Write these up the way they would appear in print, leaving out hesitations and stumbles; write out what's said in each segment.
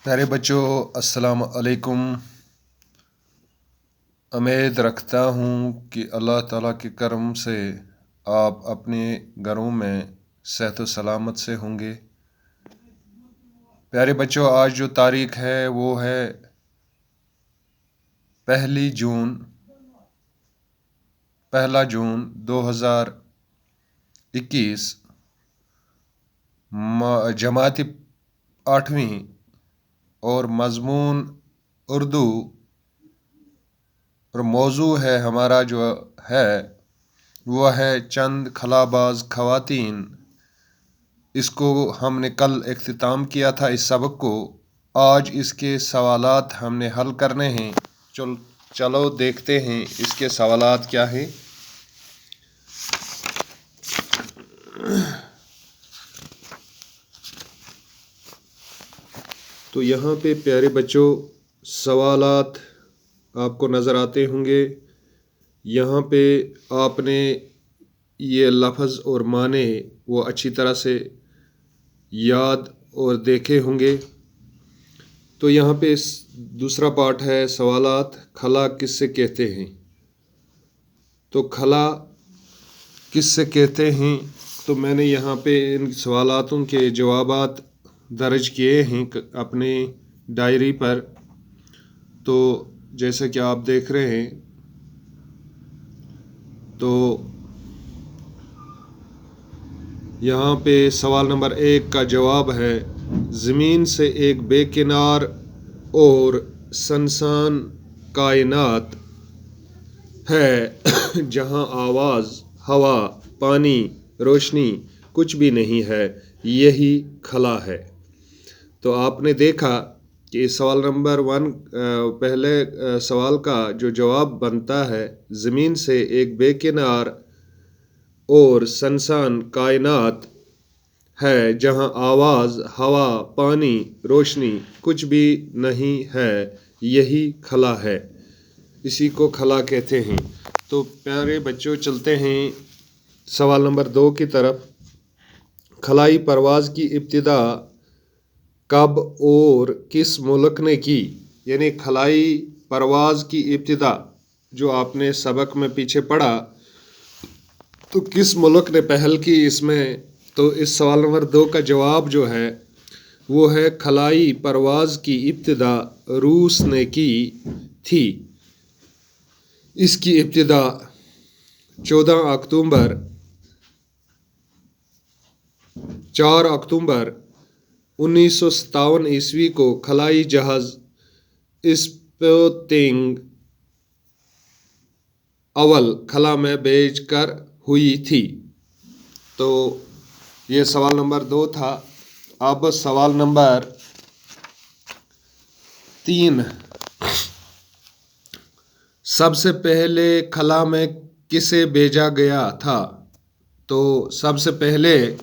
پیارے بچوں، السلام علیکم۔ امید رکھتا ہوں کہ اللہ تعالیٰ کے کرم سے آپ اپنے گھروں میں صحت و سلامت سے ہوں گے۔ پیارے بچوں، آج جو تاریخ ہے وہ ہے 1 جون 2021۔ جماعت 8ویں اور مضمون اردو، اور موضوع ہے ہمارا جو ہے وہ ہے چند خلاباز خواتین۔ اس کو ہم نے کل اختتام کیا تھا اس سبق کو۔ آج اس کے سوالات ہم نے حل کرنے ہیں۔ چلو دیکھتے ہیں اس کے سوالات کیا ہیں۔ تو یہاں پہ پیارے بچوں سوالات آپ کو نظر آتے ہوں گے۔ یہاں پہ آپ نے یہ لفظ اور معنی وہ اچھی طرح سے یاد اور دیکھے ہوں گے۔ تو یہاں پہ دوسرا پارٹ ہے سوالات، خلا کس سے کہتے ہیں؟ تو خلا کس سے کہتے ہیں؟ تو میں نے یہاں پہ ان سوالاتوں کے جوابات درج کیے ہیں اپنے ڈائری پر۔ تو جیسا کہ آپ دیکھ رہے ہیں، تو یہاں پہ سوال نمبر 1 کا جواب ہے: زمین سے ایک بے کنار اور سنسان کائنات ہے جہاں آواز، ہوا، پانی، روشنی کچھ بھی نہیں ہے، یہی خلا ہے۔ تو آپ نے دیکھا کہ سوال نمبر 1 پہلے سوال کا جو جواب بنتا ہے، زمین سے ایک بے کنار اور سنسان کائنات ہے جہاں آواز، ہوا، پانی، روشنی کچھ بھی نہیں ہے، یہی خلا ہے۔ اسی کو خلا کہتے ہیں۔ تو پیارے بچوں چلتے ہیں سوال نمبر 2 کی طرف۔ خلائی پرواز کی ابتدا کب اور کس ملک نے کی؟ یعنی خلائی پرواز کی ابتدا جو آپ نے سبق میں پیچھے پڑھا، تو کس ملک نے پہل کی اس میں؟ تو اس سوال نمبر 2 کا جواب جو ہے وہ ہے خلائی پرواز کی ابتدا روس نے کی تھی۔ اس کی ابتدا 4 اکتوبر 1957 کو خلائی جہاز اسپوتنک اول خلا میں بھیج کر ہوئی تھی۔ تو یہ سوال نمبر 2 تھا۔ اب سوال نمبر 3: سب سے پہلے خلا میں کسے بھیجا گیا تھا؟ تو سب سے پہلے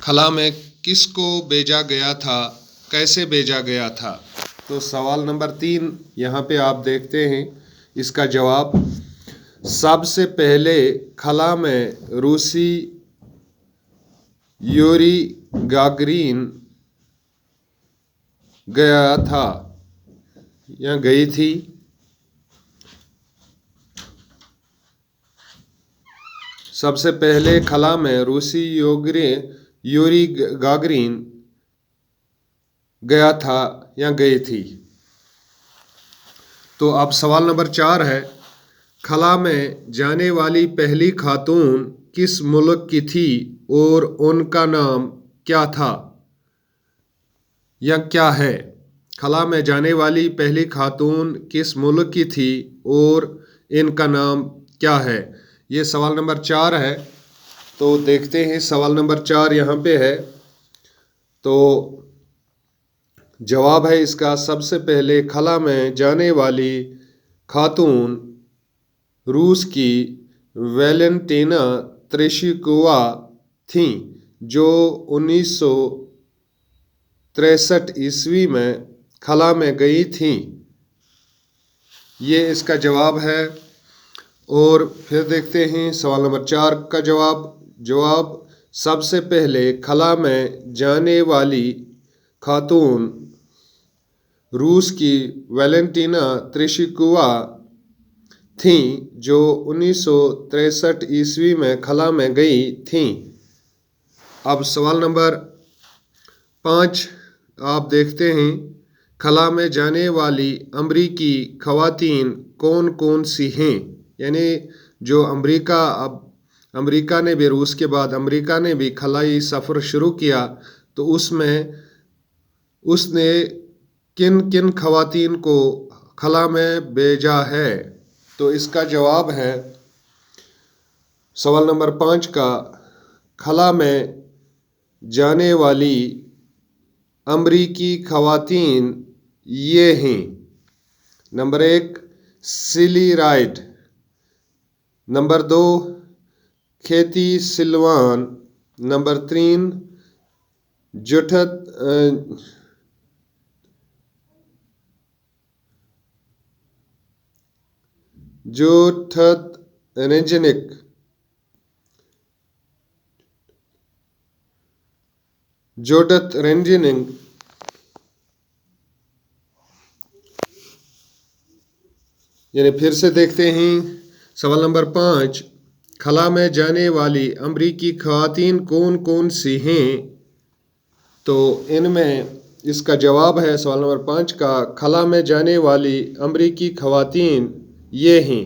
خلا میں کس کو بھیجا گیا تھا، کیسے بھیجا گیا تھا؟ تو سوال نمبر 3 یہاں پہ آپ دیکھتے ہیں اس کا جواب: سب سے پہلے خلا میں روسی یوری گاگرین گیا تھا یا گئی تھی۔ سب سے پہلے خلا میں روسی یوری گاگرین گیا تھا یا گئی تھی۔ تو اب سوال نمبر 4 ہے: خلا میں جانے والی پہلی خاتون کس ملک کی تھی اور ان کا نام کیا تھا یا کیا ہے؟ خلا میں جانے والی پہلی خاتون کس ملک کی تھی اور ان کا نام کیا ہے؟ یہ سوال نمبر 4 ہے۔ تو دیکھتے ہیں سوال نمبر 4 یہاں پہ ہے۔ تو جواب ہے اس کا: سب سے پہلے خلا میں جانے والی خاتون روس کی ویلنٹینا تریشکووا تھیں، جو 1963 میں خلا میں گئی تھیں۔ یہ اس کا جواب ہے۔ اور پھر دیکھتے ہیں سوال نمبر 4 کا جواب: سب سے پہلے خلا میں جانے والی خاتون روس کی ویلنٹینا تریشکووا تھیں جو 1963 عیسوی میں خلا میں گئی تھیں۔ اب سوال نمبر 5 آپ دیکھتے ہیں، خلا میں جانے والی امریکی خواتین کون کون سی ہیں؟ یعنی جو امریکہ نے بھی، روس کے بعد امریکہ نے بھی خلائی سفر شروع کیا، تو اس نے کن کن خواتین کو خلا میں بھیجا ہے؟ تو اس کا جواب ہے سوال نمبر 5 کا، خلا میں جانے والی امریکی خواتین یہ ہیں: number 1 Sally Ride, number 2 Kathy Sullivan, number 3 Judith Resnik, یعنی پھر سے دیکھتے ہیں سوال نمبر 5، خلا میں جانے والی امریکی خواتین کون کون سی ہیں؟ تو ان میں اس کا جواب ہے سوال نمبر 5 کا، خلا میں جانے والی امریکی خواتین یہ ہیں: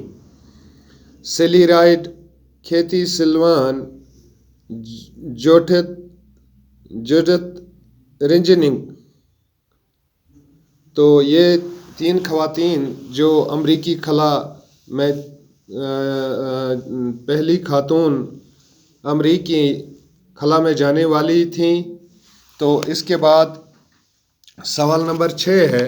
سیلی رائڈ، کیتھی سلوان، جوڈتھ رینجنگ۔ تو یہ 3 خواتین جو امریکی خلا میں پہلی خاتون امریکی خلا میں جانے والی تھیں۔ تو اس کے بعد سوال نمبر 6 ہے،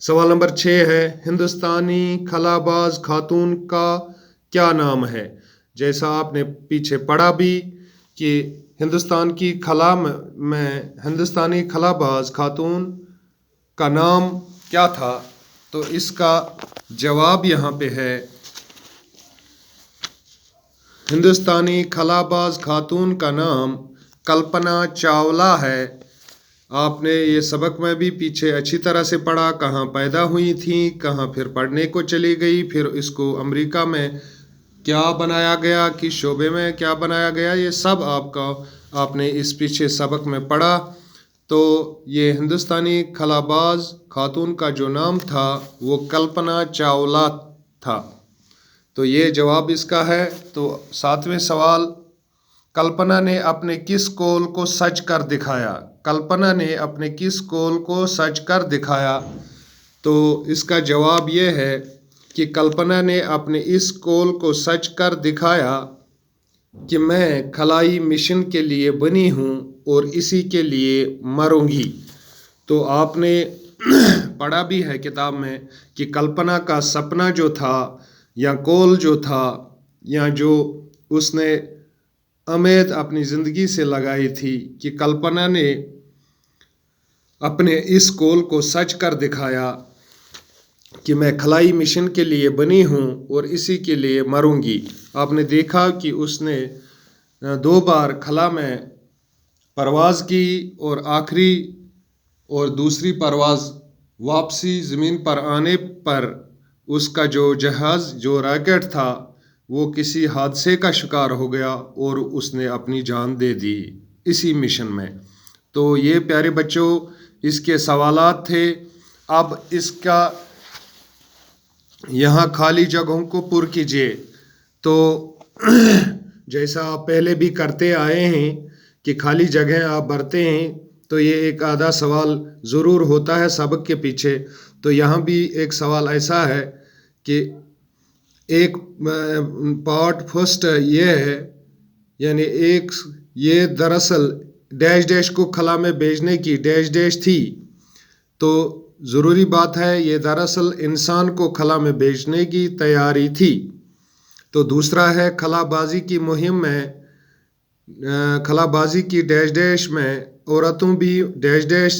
سوال نمبر 6 ہے، ہندوستانی خلا باز خاتون کا کیا نام ہے؟ جیسا آپ نے پیچھے پڑھا بھی کہ ہندوستان کی خلا میں ہندوستانی خلا باز خاتون کا نام کیا تھا؟ تو اس کا جواب یہاں پہ ہے، ہندوستانی خلا باز خاتون کا نام کلپنا چاولہ ہے۔ آپ نے یہ سبق میں بھی پیچھے اچھی طرح سے پڑھا، کہاں پیدا ہوئی تھیں، کہاں پھر پڑھنے کو چلی گئی، پھر اس کو امریکہ میں کیا بنایا گیا، کس شعبے میں کیا بنایا گیا، یہ سب آپ نے اس پیچھے سبق میں پڑھا۔ تو یہ ہندوستانی خلا باز خاتون کا جو نام تھا وہ کلپنا چاولہ تھا۔ تو یہ جواب اس کا ہے۔ تو 7واں سوال، کلپنا نے اپنے کس قول کو سچ کر دکھایا؟ کلپنا نے اپنے کس قول کو سچ کر دکھایا؟ تو اس کا جواب یہ ہے کہ کلپنا نے اپنے اس قول کو سچ کر دکھایا کہ میں خلائی مشن کے لیے بنی ہوں اور اسی کے لیے مروں گی۔ تو آپ نے پڑھا بھی ہے کتاب میں کہ کلپنا کا سپنا جو تھا یا قول جو تھا یا جو اس نے امید اپنی زندگی سے لگائی تھی کہ کلپنا نے اپنے اس قول کو سچ کر دکھایا کہ میں خلائی مشن کے لیے بنی ہوں اور اسی کے لیے مروں گی۔ آپ نے دیکھا کہ اس نے 2 بار خلا میں پرواز کی اور آخری اور دوسری پرواز واپسی زمین پر آنے پر اس کا جو جہاز جو راکٹ تھا وہ کسی حادثے کا شکار ہو گیا اور اس نے اپنی جان دے دی اسی مشن میں۔ تو یہ پیارے بچوں اس کے سوالات تھے۔ اب اس کا یہاں خالی جگہوں کو پر کیجیے۔ تو جیسا آپ پہلے بھی کرتے آئے ہیں کہ خالی جگہیں آپ بھرتے ہیں، تو یہ ایک آدھا سوال ضرور ہوتا ہے سبق کے پیچھے۔ تو یہاں بھی ایک سوال ایسا ہے کہ ایک پارٹ فرسٹ یہ ہے، یعنی یہ دراصل ڈیش ڈیش کو خلا میں بھیجنے کی ڈیش ڈیش تھی۔ تو ضروری بات ہے یہ دراصل انسان کو خلا میں بھیجنے کی تیاری تھی۔ تو دوسرا ہے خلا بازی کی مہم میں خلا بازی کی ڈیش ڈیش میں عورتوں بھی ڈیش ڈیش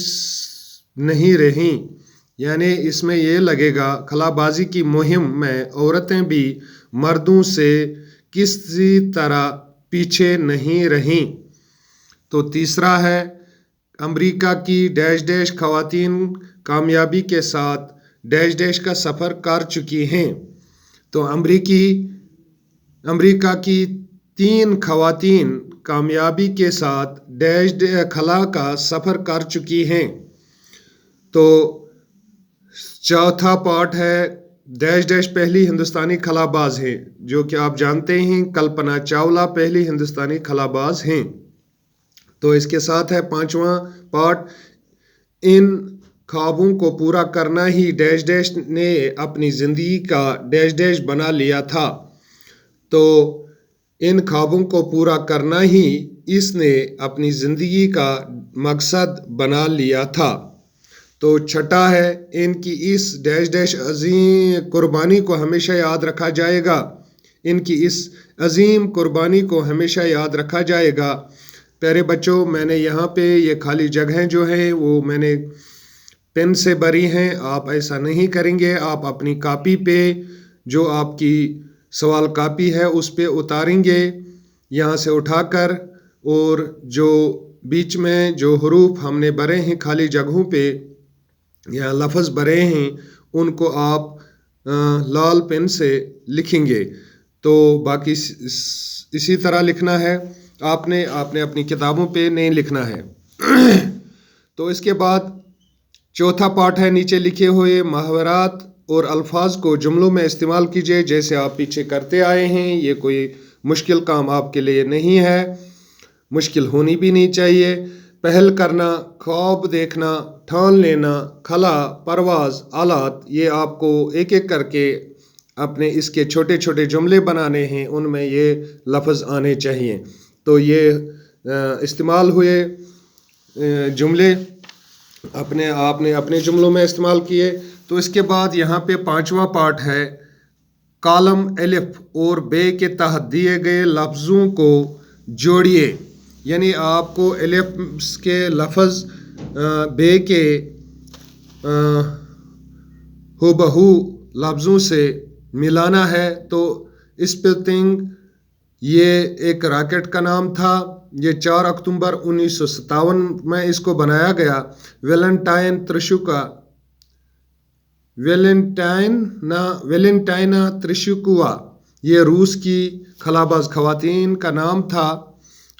نہیں رہیں، یعنی اس میں یہ لگے گا خلا بازی کی مہم میں عورتیں بھی مردوں سے کسی طرح پیچھے نہیں رہیں۔ تو تیسرا ہے امریکہ کی ڈیش ڈیش خواتین کامیابی کے ساتھ ڈیش ڈیش کا سفر کر چکی ہیں۔ تو امریکہ کی 3 خواتین کامیابی کے ساتھ ڈیش خلا کا سفر کر چکی ہیں۔ تو چوتھا پارٹ ہے ڈیش ڈیش پہلی ہندوستانی خلا باز ہیں، جو کہ آپ جانتے ہیں کلپنا چاولہ پہلی ہندوستانی خلا باز ہیں۔ تو اس کے ساتھ ہے 5واں پارٹ، ان خوابوں کو پورا کرنا ہی ڈیش ڈیش نے اپنی زندگی کا ڈیش ڈیش بنا لیا تھا۔ تو ان خوابوں کو پورا کرنا ہی اس نے اپنی زندگی کا مقصد بنا لیا تھا۔ تو چھٹا ہے ان کی اس ڈیش ڈیش عظیم قربانی کو ہمیشہ یاد رکھا جائے گا، ان کی اس عظیم قربانی کو ہمیشہ یاد رکھا جائے گا۔ پیارے بچوں، میں نے یہاں پہ یہ خالی جگہیں جو ہیں وہ میں نے پین سے بھری ہیں، آپ ایسا نہیں کریں گے۔ آپ اپنی کاپی پہ جو آپ کی سوال کاپی ہے اس پہ اتاریں گے یہاں سے اٹھا کر، اور جو بیچ میں جو حروف ہم نے بھرے ہیں خالی جگہوں پہ یا لفظ بھرے ہیں ان کو آپ لال پین سے لکھیں گے۔ تو باقی اسی طرح لکھنا ہے، آپ نے اپنی کتابوں پہ نہیں لکھنا ہے۔ تو اس کے بعد چوتھا پارٹ ہے نیچے لکھے ہوئے محاورات اور الفاظ کو جملوں میں استعمال کیجیے جیسے آپ پیچھے کرتے آئے ہیں۔ یہ کوئی مشکل کام آپ کے لیے نہیں ہے، مشکل ہونی بھی نہیں چاہیے۔ پہل کرنا، خواب دیکھنا، ٹھان لینا، خلا، پرواز، آلات، یہ آپ کو ایک ایک کر کے اپنے اس کے چھوٹے چھوٹے جملے بنانے ہیں، ان میں یہ لفظ آنے چاہیے۔ تو یہ استعمال ہوئے جملے آپ نے اپنے جملوں میں استعمال کیے۔ تو اس کے بعد یہاں پہ 5واں پارٹ ہے، کالم الف اور بے کے تحت دیے گئے لفظوں کو جوڑیے۔ یعنی آپ کو الف کے لفظ بے کے ہو بہو لفظوں سے ملانا ہے۔ تو اسپلٹنگ یہ ایک راکٹ کا نام تھا، یہ 4 اکتوبر 1957 میں اس کو بنایا گیا۔ ویلنٹائنا تریشکووا یہ روس کی خلاباز خواتین کا نام تھا۔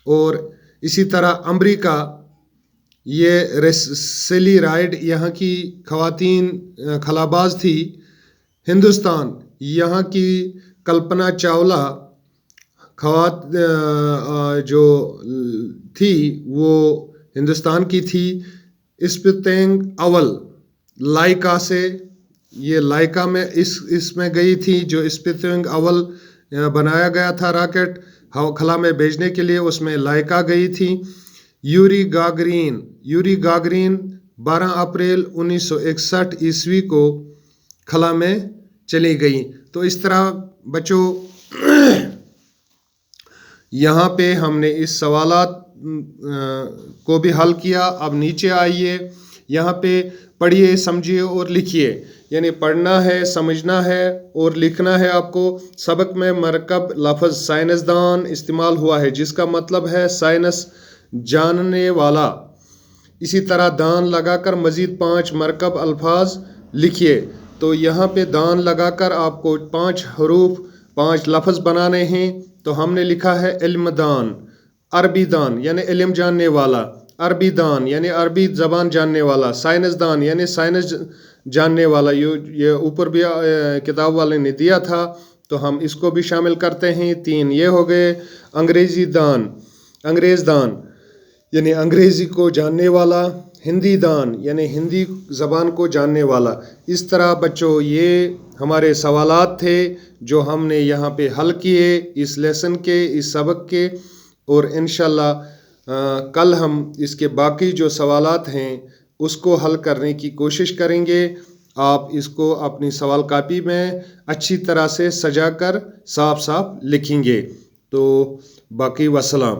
اور اسی طرح امریکہ یہ ریسلی رائڈ یہاں کی خواتین خلاباز تھی۔ ہندوستان یہاں کی کلپنا چاولہ جو تھی وہ ہندوستان کی تھی۔ اسپتنگ اول لائکا سے، یہ لائکا میں اس میں گئی تھی جو اسپتنگ اول بنایا گیا تھا راکٹ خلا میں بھیجنے کے لیے، اس میں لائکا گئی تھی۔ یوری گاگرین 12 اپریل 1961 عیسوی کو خلا میں چلی گئی۔ تو اس طرح بچوں یہاں پہ ہم نے اس سوالات کو بھی حل کیا۔ اب نیچے آئیے، یہاں پہ پڑھیے، سمجھیے اور لکھیے۔ یعنی پڑھنا ہے، سمجھنا ہے اور لکھنا ہے آپ کو۔ سبق میں مرکب لفظ سائنسدان استعمال ہوا ہے جس کا مطلب ہے سائنس جاننے والا۔ اسی طرح دان لگا کر مزید 5 مرکب الفاظ لکھیے۔ تو یہاں پہ دان لگا کر آپ کو 5 حروف 5 لفظ بنانے ہیں۔ تو ہم نے لکھا ہے علم دان، عربی دان یعنی علم جاننے والا، عربی دان یعنی عربی زبان جاننے والا، سائنس دان یعنی سائنس جاننے والا، یہ اوپر بھی کتاب والے نے دیا تھا تو ہم اس کو بھی شامل کرتے ہیں۔ 3 یہ ہو گئے۔ انگریز دان یعنی انگریزی کو جاننے والا، ہندی دان یعنی ہندی زبان کو جاننے والا۔ اس طرح بچوں یہ ہمارے سوالات تھے جو ہم نے یہاں پہ حل کیے اس لیسن کے، اس سبق کے، اور انشاءاللہ کل ہم اس کے باقی جو سوالات ہیں اس کو حل کرنے کی کوشش کریں گے۔ آپ اس کو اپنی سوال کاپی میں اچھی طرح سے سجا کر صاف صاف لکھیں گے۔ تو باقی وسلام۔